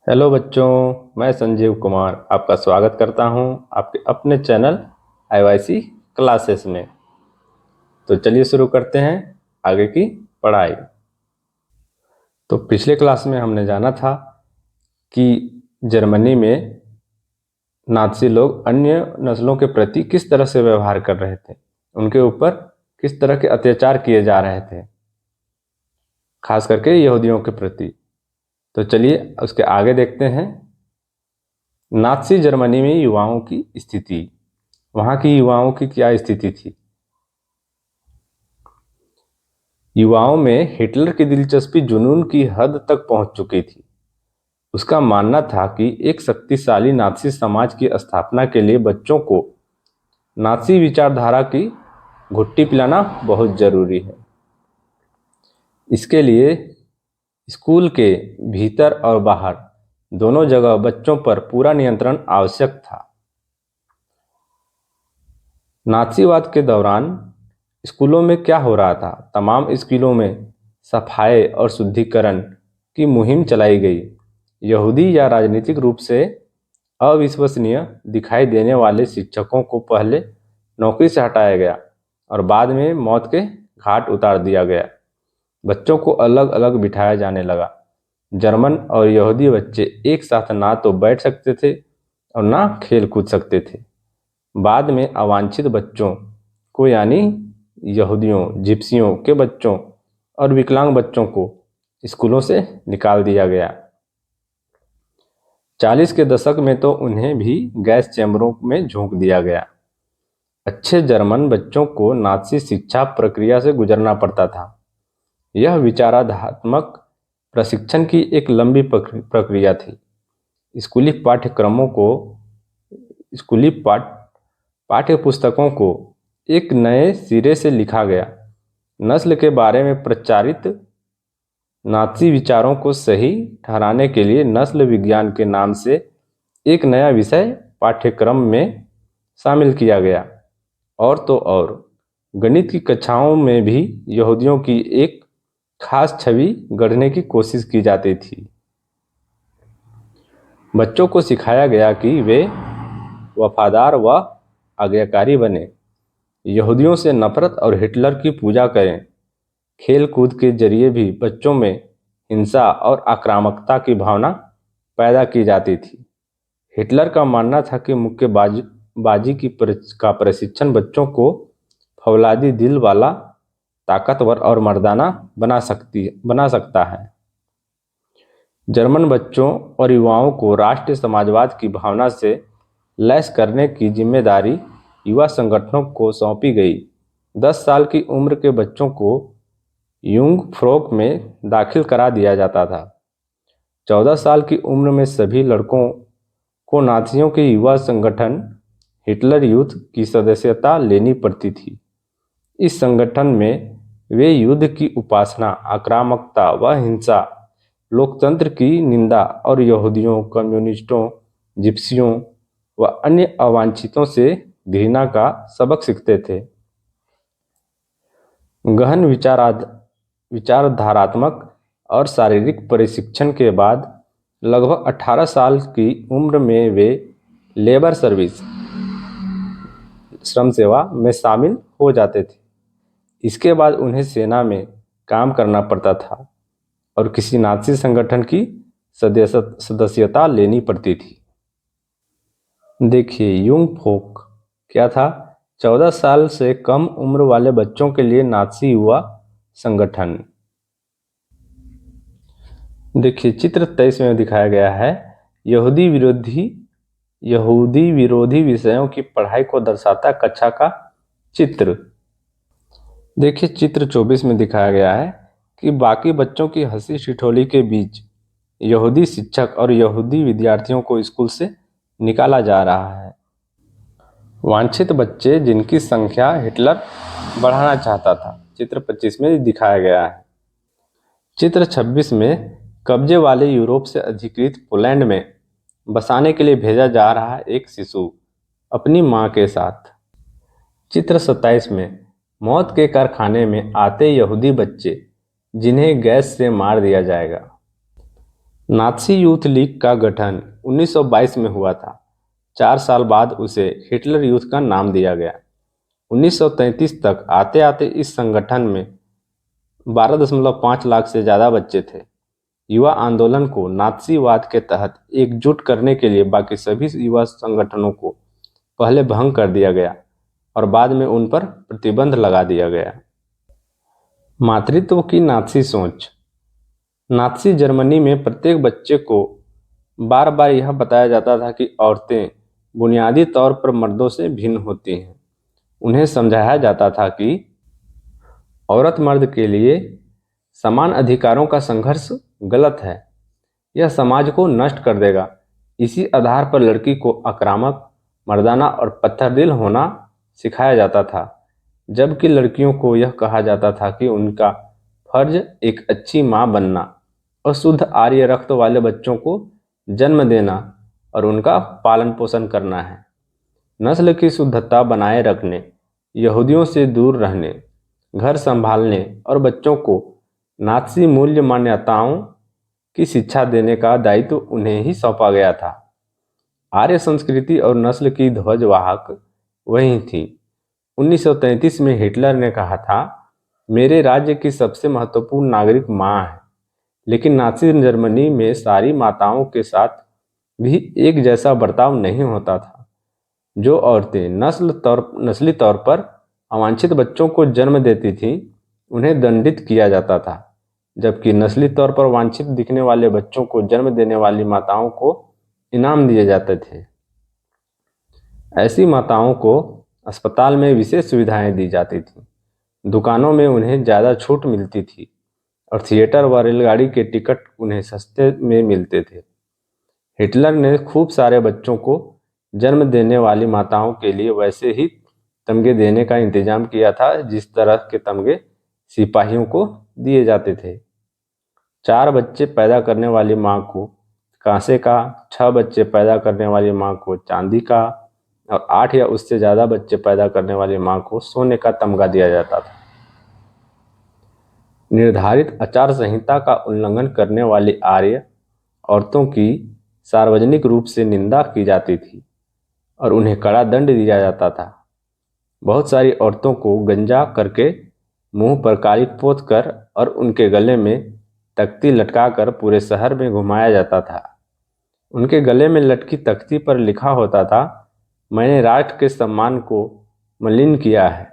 Hello बच्चों, मैं संजीव कुमार आपका स्वागत करता हूं आपके अपने चैनल आईवाईसी क्लासेस में। तो चलिए शुरू करते हैं आगे की पढ़ाई। तो पिछले क्लास में हमने जाना था कि जर्मनी में नाज़ी लोग अन्य नस्लों के प्रति किस तरह से व्यवहार कर रहे थे, उनके ऊपर किस तरह के अत्याचार किए जा रहे थे, खास करके यहूदियों के प्रति। तो चलिए उसके आगे देखते हैं। नाज़ी जर्मनी में युवाओं की स्थिति। वहाँ की युवाओं की क्या स्थिति थी? युवाओं में हिटलर की दिलचस्पी जुनून की हद तक पहुंच चुकी थी। उसका मानना था कि एक शक्तिशाली नाज़ी समाज की स्थापना के लिए बच्चों को नाज़ी विचारधारा की घुट्टी पिलाना बहुत जरूरी है। इसके लिए स्कूल के भीतर और बाहर दोनों जगह बच्चों पर पूरा नियंत्रण आवश्यक था। नाज़ीवाद के दौरान स्कूलों में क्या हो रहा था? तमाम स्कूलों में सफाई और शुद्धिकरण की मुहिम चलाई गई। यहूदी या राजनीतिक रूप से अविश्वसनीय दिखाई देने वाले शिक्षकों को पहले नौकरी से हटाया गया और बाद में मौत के घाट उतार दिया गया। बच्चों को अलग अलग बिठाया जाने लगा। जर्मन और यहूदी बच्चे एक साथ ना तो बैठ सकते थे और ना खेल कूद सकते थे। बाद में अवांछित बच्चों को यानी यहूदियों, जिप्सियों के बच्चों और विकलांग बच्चों को स्कूलों से निकाल दिया गया। 40 के दशक में तो उन्हें भी गैस चैम्बरों में झोंक दिया गया। अच्छे जर्मन बच्चों को नाज़ी शिक्षा प्रक्रिया से गुजरना पड़ता था। यह विचारात्मक प्रशिक्षण की एक लंबी प्रक्रिया थी। स्कूली पाठ्यक्रमों को स्कूली पाठ्य पुस्तकों को एक नए सिरे से लिखा गया। नस्ल के बारे में प्रचारित नाज़ी विचारों को सही ठहराने के लिए नस्ल विज्ञान के नाम से एक नया विषय पाठ्यक्रम में शामिल किया गया। और तो और गणित की कक्षाओं में भी यहूदियों की एक खास छवि गढ़ने की कोशिश की जाती थी। बच्चों को सिखाया गया कि वे वफादार व आज्ञाकारी बने, यहूदियों से नफरत और हिटलर की पूजा करें। खेल कूद के जरिए भी बच्चों में हिंसा और आक्रामकता की भावना पैदा की जाती थी। हिटलर का मानना था कि मुक्केबाजी का प्रशिक्षण बच्चों को फौलादी दिल वाला, ताकतवर और मर्दाना बना सकता है। जर्मन बच्चों और युवाओं को राष्ट्रीय समाजवाद की भावना से लैस करने की जिम्मेदारी युवा संगठनों को सौंपी गई। 10 साल की उम्र के बच्चों को युंग फ्रोक में दाखिल करा दिया जाता था। 14 साल की उम्र में सभी लड़कों को नाज़ियों के युवा संगठन हिटलर यूथ की सदस्यता लेनी पड़ती थी। इस संगठन में वे युद्ध की उपासना, आक्रामकता व हिंसा, लोकतंत्र की निंदा और यहूदियों, कम्युनिस्टों, जिप्सियों व अन्य अवांछितों से घृणा का सबक सीखते थे। गहन विचारधारात्मक और शारीरिक प्रशिक्षण के बाद लगभग 18 साल की उम्र में वे लेबर सर्विस, श्रम सेवा में शामिल हो जाते थे। इसके बाद उन्हें सेना में काम करना पड़ता था और किसी नाज़ी संगठन की सदस्यता लेनी पड़ती थी। देखिए, युंग फोक क्या था? 14 साल से कम उम्र वाले बच्चों के लिए नाज़ी युवा संगठन। देखिए, चित्र 23 में दिखाया गया है। यहूदी विरोधी विषयों की पढ़ाई को दर्शाता कक्षा का चित्र। देखिए, चित्र 24 में दिखाया गया है कि बाकी बच्चों की हंसी ठिठोली के बीच यहूदी शिक्षक और यहूदी विद्यार्थियों को स्कूल से निकाला जा रहा है। वांछित बच्चे जिनकी संख्या हिटलर बढ़ाना चाहता था, चित्र 25 में दिखाया गया है। चित्र 26 में कब्जे वाले यूरोप से अधिकृत पोलैंड में बसाने के लिए भेजा जा रहा एक शिशु अपनी मां के साथ। चित्र 27 में मौत के कारखाने में आते यहूदी बच्चे जिन्हें गैस से मार दिया जाएगा। नात्सी यूथ लीग का गठन 1922 में हुआ था। 4 साल बाद उसे हिटलर यूथ का नाम दिया गया। 1933 तक आते आते इस संगठन में 12.5 लाख से ज़्यादा बच्चे थे। युवा आंदोलन को नात्सीवाद के तहत एकजुट करने के लिए बाकी सभी युवा संगठनों को पहले भंग कर दिया गया और बाद में उन पर प्रतिबंध लगा दिया गया। मातृत्व की नात्सी सोच। नात्सी जर्मनी में प्रत्येक बच्चे को बार बार यह बताया जाता था कि औरतें बुनियादी तौर पर मर्दों से भिन्न होती हैं। उन्हें समझाया जाता था कि औरत मर्द के लिए समान अधिकारों का संघर्ष गलत है, यह समाज को नष्ट कर देगा। इसी आधार पर लड़की को आक्रामक, मर्दाना और पत्थरदिल होना सिखाया जाता था, जबकि लड़कियों को यह कहा जाता था कि उनका फर्ज एक अच्छी मां बनना और शुद्ध आर्य रक्त वाले बच्चों को जन्म देना और उनका पालन पोषण करना है। नस्ल की शुद्धता बनाए रखने, यहूदियों से दूर रहने, घर संभालने और बच्चों को नात्सी मूल्य मान्यताओं की शिक्षा देने का दायित्व उन्हें ही सौंपा गया था। आर्य संस्कृति और नस्ल की ध्वजवाहक वही थी। 1933 में हिटलर ने कहा था, मेरे राज्य की सबसे महत्वपूर्ण नागरिक माँ है। लेकिन नात्सी जर्मनी में सारी माताओं के साथ भी एक जैसा बर्ताव नहीं होता था। जो औरतें नस्ली तौर पर अवांछित बच्चों को जन्म देती थीं, उन्हें दंडित किया जाता था, जबकि नस्ली तौर पर वांछित दिखने वाले बच्चों को जन्म देने वाली माताओं को इनाम दिए जाते थे। ऐसी माताओं को अस्पताल में विशेष सुविधाएं दी जाती थीं, दुकानों में उन्हें ज़्यादा छूट मिलती थी और थिएटर व रेलगाड़ी के टिकट उन्हें सस्ते में मिलते थे। हिटलर ने खूब सारे बच्चों को जन्म देने वाली माताओं के लिए वैसे ही तमगे देने का इंतजाम किया था जिस तरह के तमगे सिपाहियों को दिए जाते थे। 4 बच्चे पैदा करने वाली मां को कांसे का, 6 बच्चे पैदा करने वाली मां को चांदी का और 8 या उससे ज़्यादा बच्चे पैदा करने वाली मां को सोने का तमगा दिया जाता था। निर्धारित आचार संहिता का उल्लंघन करने वाली आर्य औरतों की सार्वजनिक रूप से निंदा की जाती थी और उन्हें कड़ा दंड दिया जाता था। बहुत सारी औरतों को गंजा करके, मुंह पर कालिख पोत कर और उनके गले में तख्ती लटकाकर पूरे शहर में घुमाया जाता था। उनके गले में लटकी तख्ती पर लिखा होता था, मैंने राष्ट्र के सम्मान को मलिन किया है।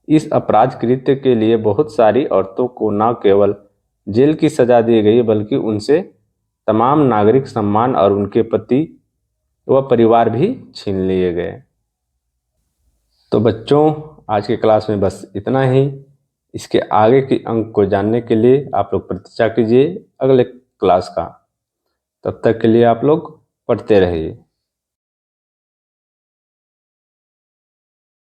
इस अपराध कृत्य के लिए बहुत सारी औरतों को न केवल जेल की सजा दी गई बल्कि उनसे तमाम नागरिक सम्मान और उनके पति व परिवार भी छीन लिए गए। तो बच्चों, आज के क्लास में बस इतना ही। इसके आगे के अंक को जानने के लिए आप लोग प्रतीक्षा कीजिए अगले क्लास का। तब तक के लिए आप लोग पढ़ते रहिए।